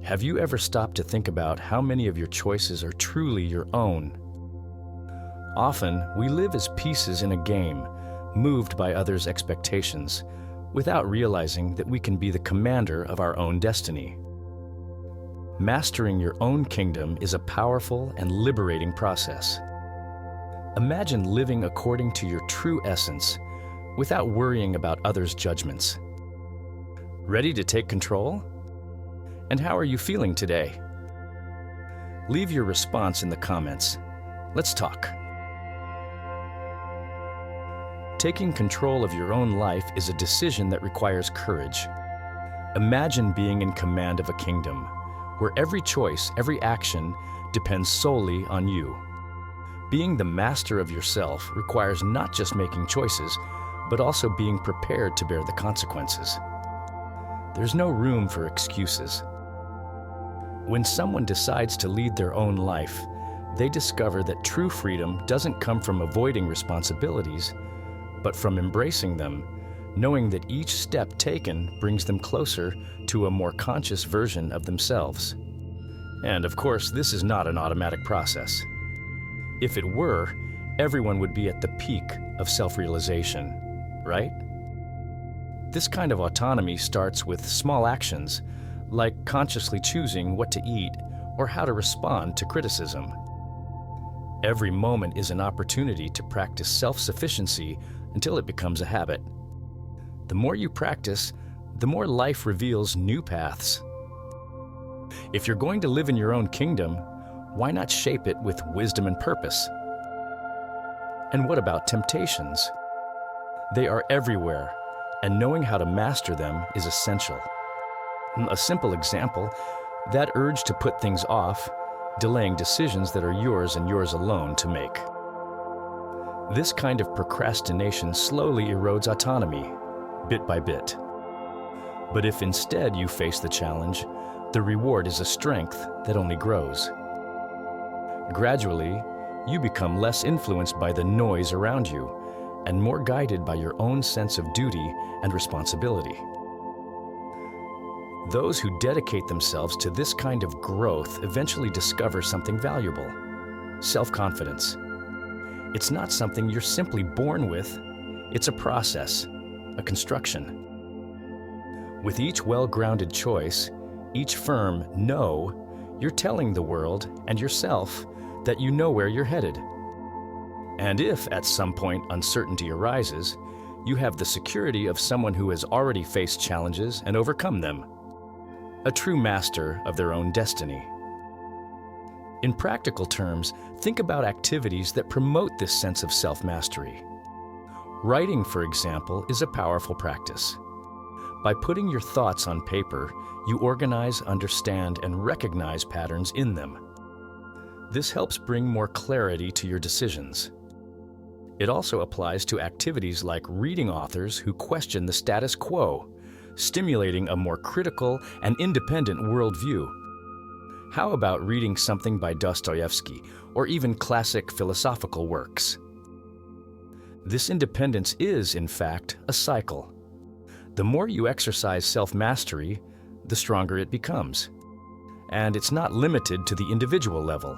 Have you ever stopped to think about how many of your choices are truly your own? Often, we live as pieces in a game, moved by others' expectations, without realizing that we can be the commander of our own destiny. Mastering your own kingdom is a powerful and liberating process. Imagine living according to your true essence, without worrying about others' judgments. Ready to take control? And how are you feeling today? Leave your response in the comments. Let's talk. Taking control of your own life is a decision that requires courage. Imagine being in command of a kingdom, where every choice, every action depends solely on you. Being the master of yourself requires not just making choices, but also being prepared to bear the consequences. There's no room for excuses. When someone decides to lead their own life, they discover that true freedom doesn't come from avoiding responsibilities, but from embracing them, knowing that each step taken brings them closer to a more conscious version of themselves. And of course, this is not an automatic process. If it were, everyone would be at the peak of self-realization, right? This kind of autonomy starts with small actions, like consciously choosing what to eat or how to respond to criticism. Every moment is an opportunity to practice self-sufficiency until it becomes a habit. The more you practice, the more life reveals new paths. If you're going to live in your own kingdom, why not shape it with wisdom and purpose? And what about temptations? They are everywhere, and knowing how to master them is essential. A simple example, that urge to put things off, delaying decisions that are yours and yours alone to make. This kind of procrastination slowly erodes autonomy, bit by bit. But if instead you face the challenge, the reward is a strength that only grows. Gradually, you become less influenced by the noise around you and more guided by your own sense of duty and responsibility. Those who dedicate themselves to this kind of growth eventually discover something valuable: self-confidence. It's not something you're simply born with, it's a process, a construction. With each well-grounded choice, each firm no, you're telling the world and yourself that you know where you're headed. And if at some point uncertainty arises, you have the security of someone who has already faced challenges and overcome them. A true master of their own destiny. In practical terms, think about activities that promote this sense of self-mastery. Writing, for example, is a powerful practice. By putting your thoughts on paper, you organize, understand, and recognize patterns in them. This helps bring more clarity to your decisions. It also applies to activities like reading authors who question the status quo, stimulating a more critical and independent worldview. How about reading something by Dostoevsky or even classic philosophical works? This independence is, in fact, a cycle. The more you exercise self-mastery, the stronger it becomes. And it's not limited to the individual level.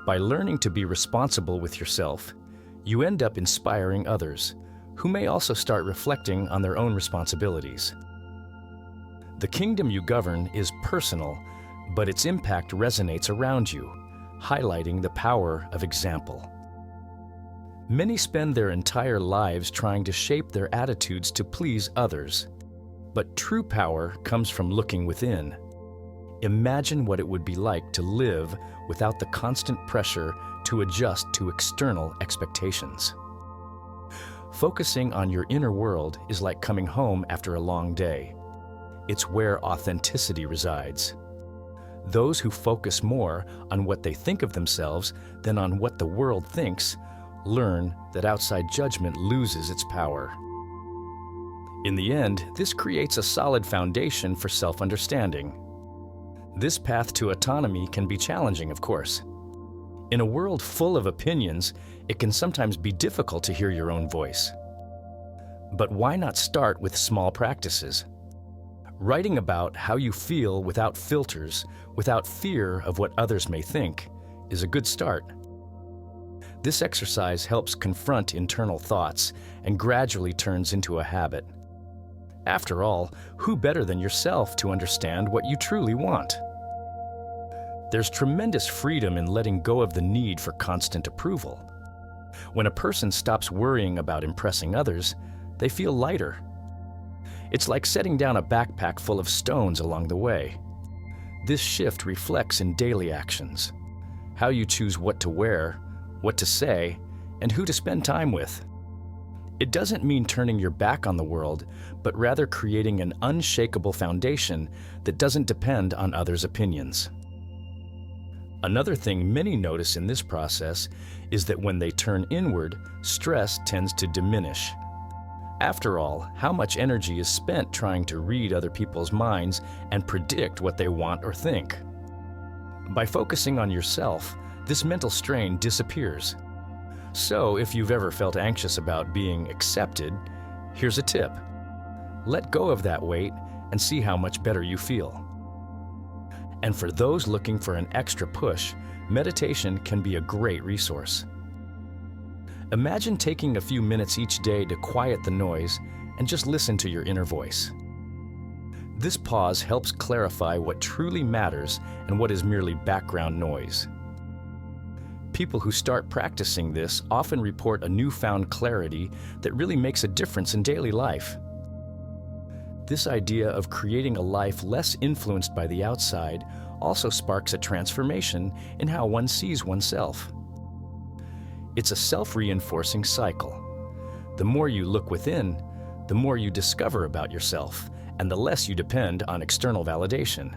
By learning to be responsible with yourself, you end up inspiring others, who may also start reflecting on their own responsibilities. The kingdom you govern is personal, but its impact resonates around you, highlighting the power of example. Many spend their entire lives trying to shape their attitudes to please others, but true power comes from looking within. Imagine what it would be like to live without the constant pressure to adjust to external expectations. Focusing on your inner world is like coming home after a long day. It's where authenticity resides. Those who focus more on what they think of themselves than on what the world thinks learn that outside judgment loses its power. In the end, this creates a solid foundation for self-understanding. This path to autonomy can be challenging, of course. In a world full of opinions, it can sometimes be difficult to hear your own voice. But why not start with small practices? Writing about how you feel without filters, without fear of what others may think, is a good start. This exercise helps confront internal thoughts and gradually turns into a habit. After all, who better than yourself to understand what you truly want? There's tremendous freedom in letting go of the need for constant approval. When a person stops worrying about impressing others, they feel lighter. It's like setting down a backpack full of stones along the way. This shift reflects in daily actions, how you choose what to wear, what to say, and who to spend time with. It doesn't mean turning your back on the world, but rather creating an unshakable foundation that doesn't depend on others' opinions. Another thing many notice in this process is that when they turn inward, stress tends to diminish. After all, how much energy is spent trying to read other people's minds and predict what they want or think? By focusing on yourself, this mental strain disappears. So, if you've ever felt anxious about being accepted, here's a tip. Let go of that weight and see how much better you feel. And for those looking for an extra push, meditation can be a great resource. Imagine taking a few minutes each day to quiet the noise and just listen to your inner voice. This pause helps clarify what truly matters and what is merely background noise. People who start practicing this often report a newfound clarity that really makes a difference in daily life. This idea of creating a life less influenced by the outside also sparks a transformation in how one sees oneself. It's a self-reinforcing cycle. The more you look within, the more you discover about yourself, and the less you depend on external validation.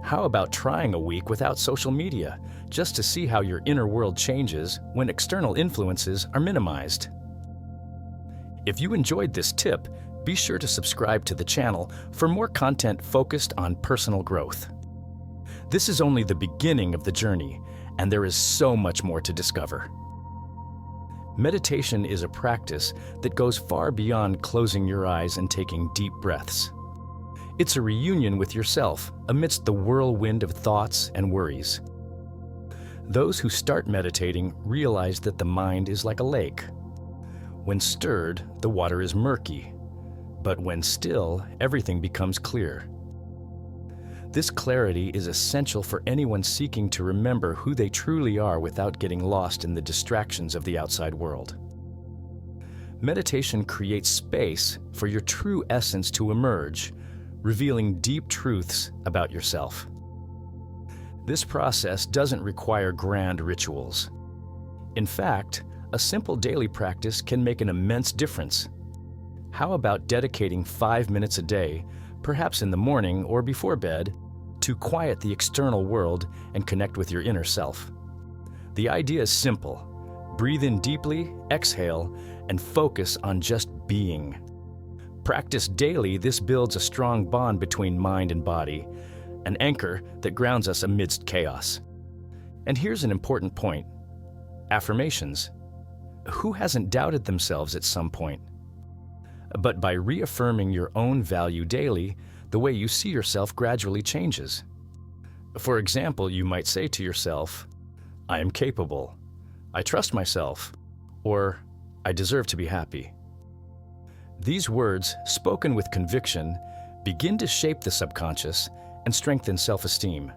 How about trying a week without social media, just to see how your inner world changes when external influences are minimized? If you enjoyed this tip, be sure to subscribe to the channel for more content focused on personal growth. This is only the beginning of the journey, and there is so much more to discover. Meditation is a practice that goes far beyond closing your eyes and taking deep breaths. It's a reunion with yourself amidst the whirlwind of thoughts and worries. Those who start meditating realize that the mind is like a lake. When stirred, the water is murky, but when still, everything becomes clear. This clarity is essential for anyone seeking to remember who they truly are without getting lost in the distractions of the outside world. Meditation creates space for your true essence to emerge, revealing deep truths about yourself. This process doesn't require grand rituals. In fact, a simple daily practice can make an immense difference. How about dedicating 5 minutes a day, perhaps in the morning or before bed, to quiet the external world and connect with your inner self? The idea is simple. Breathe in deeply, exhale, and focus on just being. Practice daily, this builds a strong bond between mind and body, an anchor that grounds us amidst chaos. And here's an important point. Affirmations. Who hasn't doubted themselves at some point? But by reaffirming your own value daily, the way you see yourself gradually changes. For example, you might say to yourself, "I am capable," "I trust myself," or "I deserve to be happy." These words, spoken with conviction, begin to shape the subconscious and strengthen self-esteem.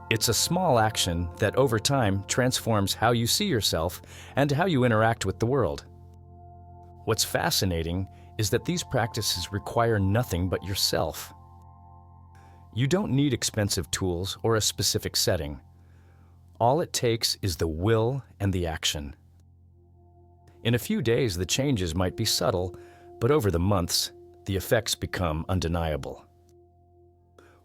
It's a small action that over time transforms how you see yourself and how you interact with the world. What's fascinating is that these practices require nothing but yourself. You don't need expensive tools or a specific setting. All it takes is the will and the action. In a few days, the changes might be subtle, but over the months, the effects become undeniable.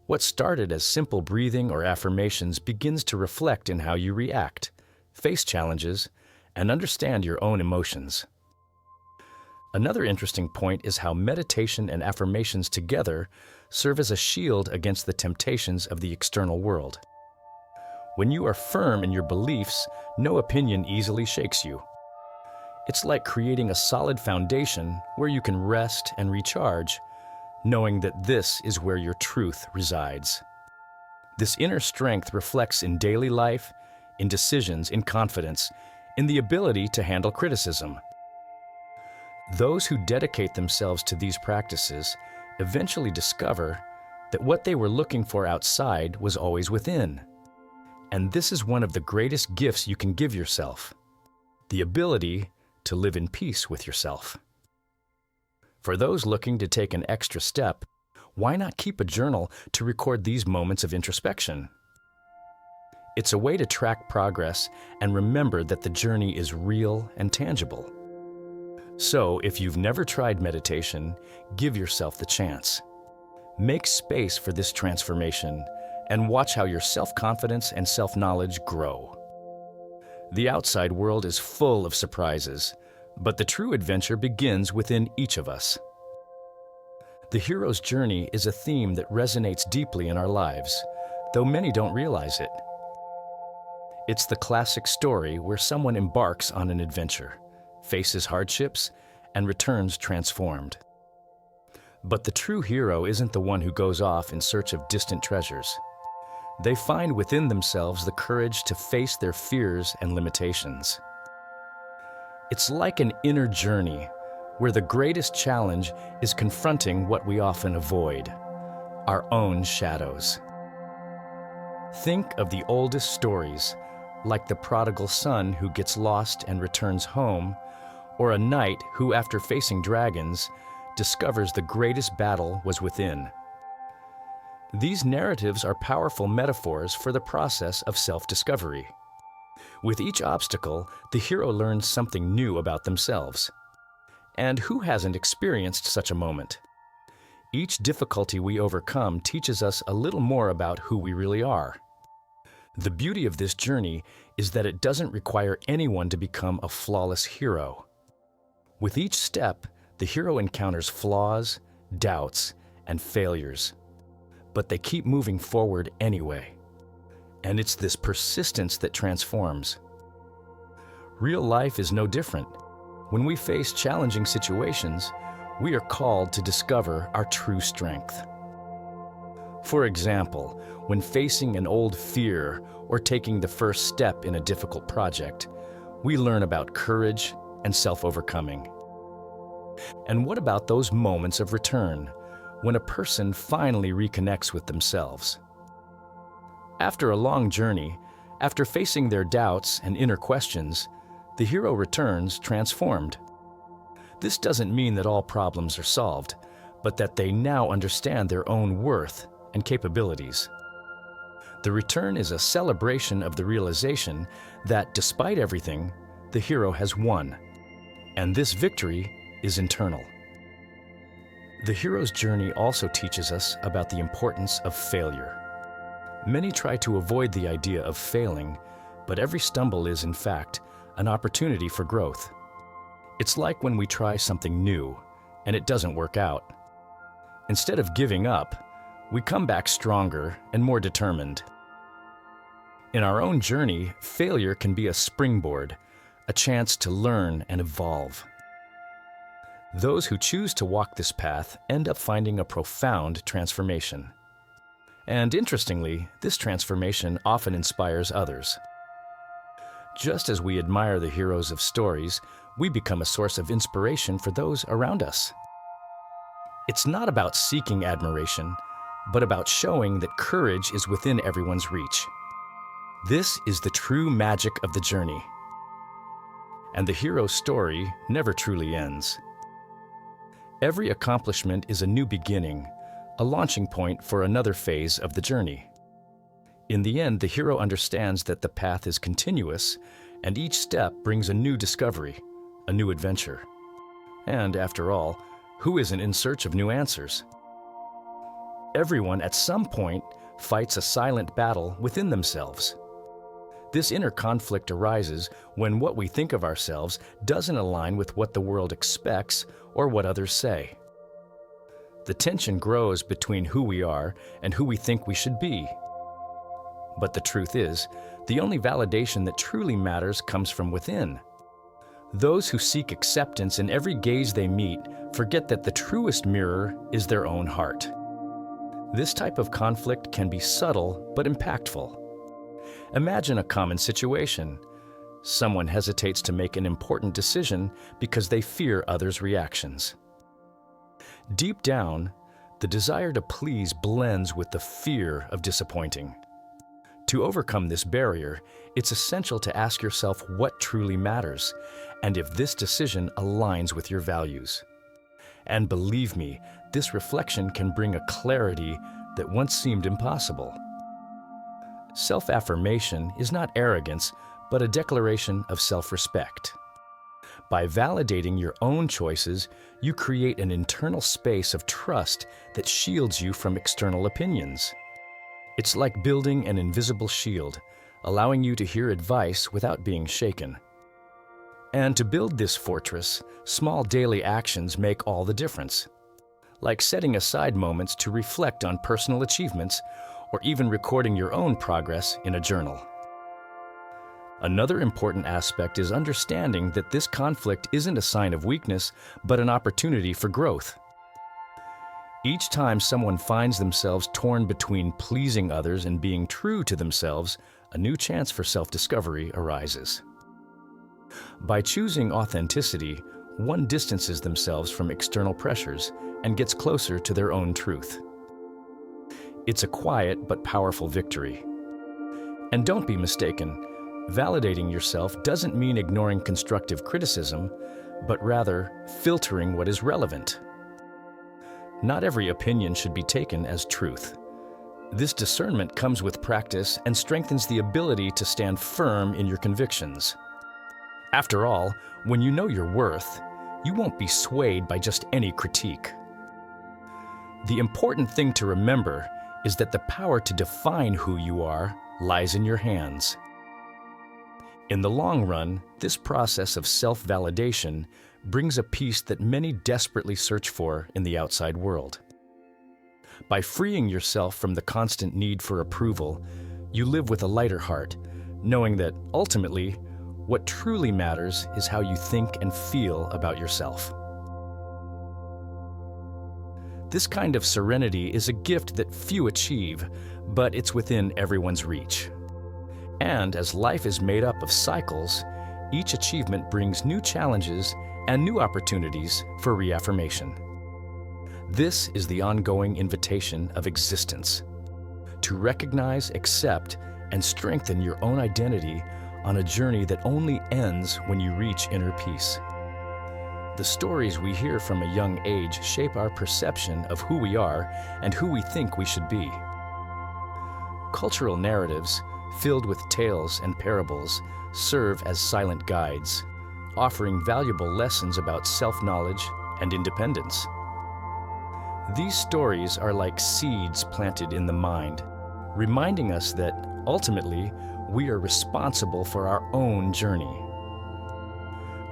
What started as simple breathing or affirmations begins to reflect in how you react, face challenges, and understand your own emotions. Another interesting point is how meditation and affirmations together serve as a shield against the temptations of the external world. When you are firm in your beliefs, no opinion easily shakes you. It's like creating a solid foundation where you can rest and recharge, knowing that this is where your truth resides. This inner strength reflects in daily life, in decisions, in confidence, in the ability to handle criticism. Those who dedicate themselves to these practices eventually discover that what they were looking for outside was always within. And this is one of the greatest gifts you can give yourself, the ability to live in peace with yourself. For those looking to take an extra step, why not keep a journal to record these moments of introspection? It's a way to track progress and remember that the journey is real and tangible. So, if you've never tried meditation, give yourself the chance. Make space for this transformation and watch how your self-confidence and self-knowledge grow. The outside world is full of surprises, but the true adventure begins within each of us. The hero's journey is a theme that resonates deeply in our lives, though many don't realize it. It's the classic story where someone embarks on an adventure, faces hardships, and returns transformed. But the true hero isn't the one who goes off in search of distant treasures. They find within themselves the courage to face their fears and limitations. It's like an inner journey where the greatest challenge is confronting what we often avoid, our own shadows. Think of the oldest stories, like the prodigal son who gets lost and returns home, or a knight who, after facing dragons, discovers the greatest battle was within. These narratives are powerful metaphors for the process of self-discovery. With each obstacle, the hero learns something new about themselves. And who hasn't experienced such a moment? Each difficulty we overcome teaches us a little more about who we really are. The beauty of this journey is that it doesn't require anyone to become a flawless hero. With each step, the hero encounters flaws, doubts, and failures. But they keep moving forward anyway. And it's this persistence that transforms. Real life is no different. When we face challenging situations, we are called to discover our true strength. For example, when facing an old fear or taking the first step in a difficult project, we learn about courage and self-overcoming. And what about those moments of return, when a person finally reconnects with themselves? After a long journey, after facing their doubts and inner questions, the hero returns transformed. This doesn't mean that all problems are solved, but that they now understand their own worth and capabilities. The return is a celebration of the realization that, despite everything, the hero has won. And this victory is internal. The hero's journey also teaches us about the importance of failure. Many try to avoid the idea of failing, but every stumble is, in fact, an opportunity for growth. It's like when we try something new and it doesn't work out. Instead of giving up, we come back stronger and more determined. In our own journey, failure can be a springboard, a chance to learn and evolve. Those who choose to walk this path end up finding a profound transformation. And interestingly, this transformation often inspires others. Just as we admire the heroes of stories, we become a source of inspiration for those around us. It's not about seeking admiration, but about showing that courage is within everyone's reach. This is the true magic of the journey. And the hero's story never truly ends. Every accomplishment is a new beginning, a launching point for another phase of the journey. In the end, the hero understands that the path is continuous, and each step brings a new discovery, a new adventure. And after all, who isn't in search of new answers? Everyone at some point fights a silent battle within themselves. This inner conflict arises when what we think of ourselves doesn't align with what the world expects or what others say. The tension grows between who we are and who we think we should be. But the truth is, the only validation that truly matters comes from within. Those who seek acceptance in every gaze they meet forget that the truest mirror is their own heart. This type of conflict can be subtle but impactful. Imagine a common situation. Someone hesitates to make an important decision because they fear others' reactions. Deep down, the desire to please blends with the fear of disappointing. To overcome this barrier, it's essential to ask yourself what truly matters and if this decision aligns with your values. And believe me, this reflection can bring a clarity that once seemed impossible. Self-affirmation is not arrogance, but a declaration of self-respect. By validating your own choices, you create an internal space of trust that shields you from external opinions. It's like building an invisible shield, allowing you to hear advice without being shaken. And to build this fortress, small daily actions make all the difference. Like setting aside moments to reflect on personal achievements, or even recording your own progress in a journal. Another important aspect is understanding that this conflict isn't a sign of weakness, but an opportunity for growth. Each time someone finds themselves torn between pleasing others and being true to themselves, a new chance for self-discovery arises. By choosing authenticity, one distances themselves from external pressures and gets closer to their own truth. It's a quiet but powerful victory. And don't be mistaken, validating yourself doesn't mean ignoring constructive criticism, but rather filtering what is relevant. Not every opinion should be taken as truth. This discernment comes with practice and strengthens the ability to stand firm in your convictions. After all, when you know your worth, you won't be swayed by just any critique. The important thing to remember is that the power to define who you are lies in your hands. In the long run, this process of self-validation brings a peace that many desperately search for in the outside world. By freeing yourself from the constant need for approval, you live with a lighter heart, knowing that ultimately, what truly matters is how you think and feel about yourself. This kind of serenity is a gift that few achieve, but it's within everyone's reach. And as life is made up of cycles, each achievement brings new challenges and new opportunities for reaffirmation. This is the ongoing invitation of existence, to recognize, accept, and strengthen your own identity on a journey that only ends when you reach inner peace. The stories we hear from a young age shape our perception of who we are and who we think we should be. Cultural narratives, filled with tales and parables, serve as silent guides, offering valuable lessons about self-knowledge and independence. These stories are like seeds planted in the mind, reminding us that, ultimately, we are responsible for our own journey.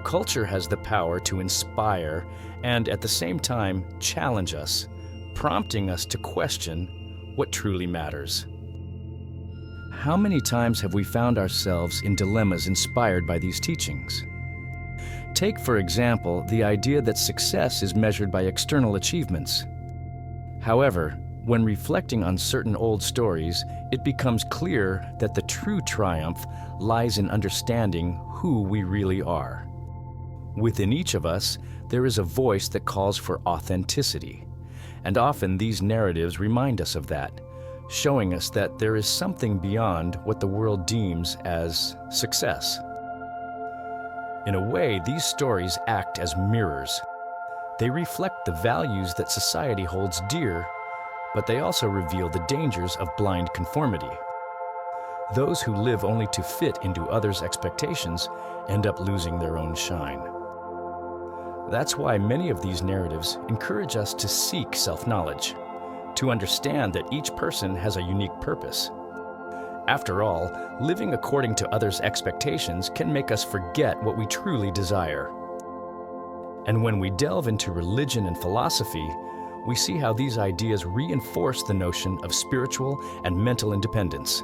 Culture has the power to inspire and, at the same time, challenge us, prompting us to question what truly matters. How many times have we found ourselves in dilemmas inspired by these teachings? Take, for example, the idea that success is measured by external achievements. However, when reflecting on certain old stories, it becomes clear that the true triumph lies in understanding who we really are. Within each of us, there is a voice that calls for authenticity, and often these narratives remind us of that, showing us that there is something beyond what the world deems as success. In a way, these stories act as mirrors. They reflect the values that society holds dear, but they also reveal the dangers of blind conformity. Those who live only to fit into others' expectations end up losing their own shine. That's why many of these narratives encourage us to seek self-knowledge, to understand that each person has a unique purpose. After all, living according to others' expectations can make us forget what we truly desire. And when we delve into religion and philosophy, we see how these ideas reinforce the notion of spiritual and mental independence.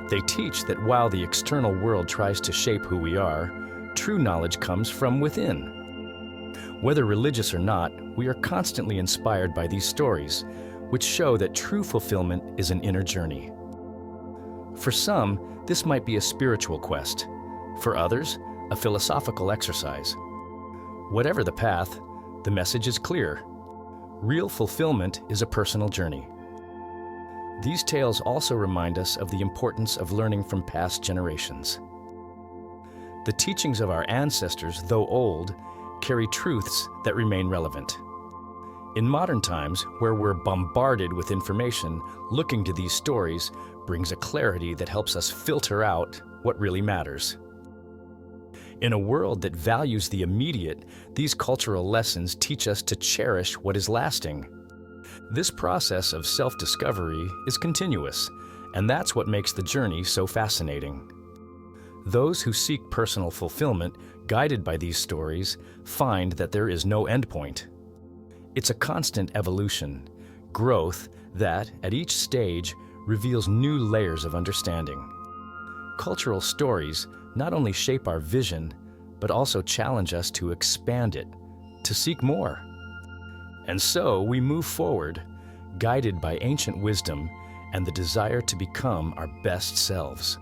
They teach that while the external world tries to shape who we are, True knowledge comes from within. Whether religious or not, we are constantly inspired by these stories, which show that true fulfillment is an inner journey. For some, this might be a spiritual quest. For others, a philosophical exercise. Whatever the path, the message is clear. Real fulfillment is a personal journey. These tales also remind us of the importance of learning from past generations. The teachings of our ancestors, though old, carry truths that remain relevant. In modern times, where we're bombarded with information, looking to these stories brings a clarity that helps us filter out what really matters. In a world that values the immediate, these cultural lessons teach us to cherish what is lasting. This process of self-discovery is continuous, and that's what makes the journey so fascinating. Those who seek personal fulfillment, guided by these stories, find that there is no endpoint. It's a constant evolution, growth that, at each stage, reveals new layers of understanding. Cultural stories not only shape our vision, but also challenge us to expand it, to seek more. And so we move forward, guided by ancient wisdom and the desire to become our best selves.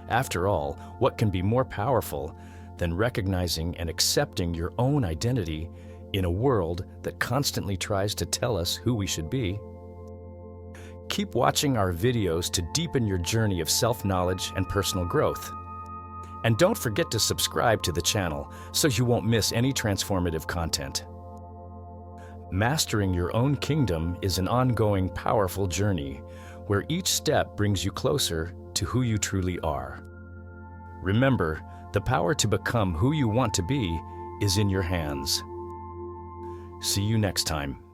After all, what can be more powerful than recognizing and accepting your own identity in a world that constantly tries to tell us who we should be? Keep watching our videos to deepen your journey of self-knowledge and personal growth. And don't forget to subscribe to the channel so you won't miss any transformative content. Mastering your own kingdom is an ongoing, powerful journey where each step brings you closer to who you truly are. Remember, the power to become who you want to be is in your hands. See you next time.